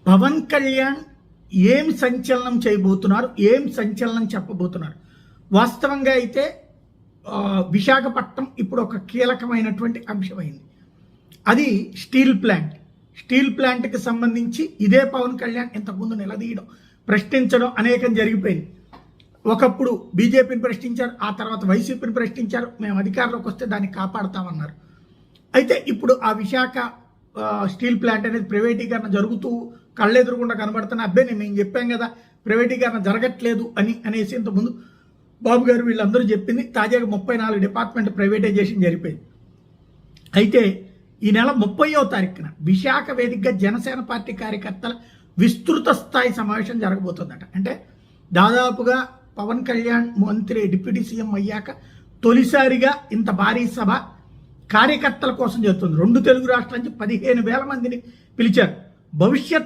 పవన్ కళ్యాణ్ ఏం సంచలనం చేయబోతున్నారు, ఏం సంచలనం చెప్పబోతున్నారు? వాస్తవంగా అయితే విశాఖపట్నం ఇప్పుడు ఒక కీలకమైనటువంటి అంశమైంది. అది స్టీల్ ప్లాంట్. స్టీల్ ప్లాంట్కి సంబంధించి ఇదే పవన్ కళ్యాణ్ ఇంతకుముందు నిలదీయడం, ప్రశ్నించడం అనేకం జరిగిపోయింది. ఒకప్పుడు బీజేపీని ప్రశ్నించారు, ఆ తర్వాత వైసీపీని ప్రశ్నించారు, మేము అధికారంలోకి వస్తే దాన్ని కాపాడుతామన్నారు. అయితే ఇప్పుడు ఆ విశాఖ స్టీల్ ప్లాంట్ అనేది ప్రైవేటీకరణ జరుగుతూ కళ్ళెదురుగుండా కనబడుతున్న అబ్బాయి మేము చెప్పాం కదా ప్రైవేటీకరణ జరగట్లేదు అనేసి ఇంతకుముందు బాబు గారు వీళ్ళందరూ చెప్పింది. తాజాగా 34 డిపార్ట్మెంట్ ప్రైవేటైజేషన్ జరిగిపోయింది. అయితే ఈ నెల 30వ తారీఖున విశాఖ వేదికగా జనసేన పార్టీ కార్యకర్తల విస్తృత స్థాయి సమావేశం జరగబోతుందట. అంటే దాదాపుగా పవన్ కళ్యాణ్ మంత్రి డిప్యూటీ సీఎం అయ్యాక తొలిసారిగా ఇంత భారీ సభ కార్యకర్తల కోసం జరుగుతుంది. 2 తెలుగు రాష్ట్రాల నుంచి 15,000 మందిని పిలిచారు. భవిష్యత్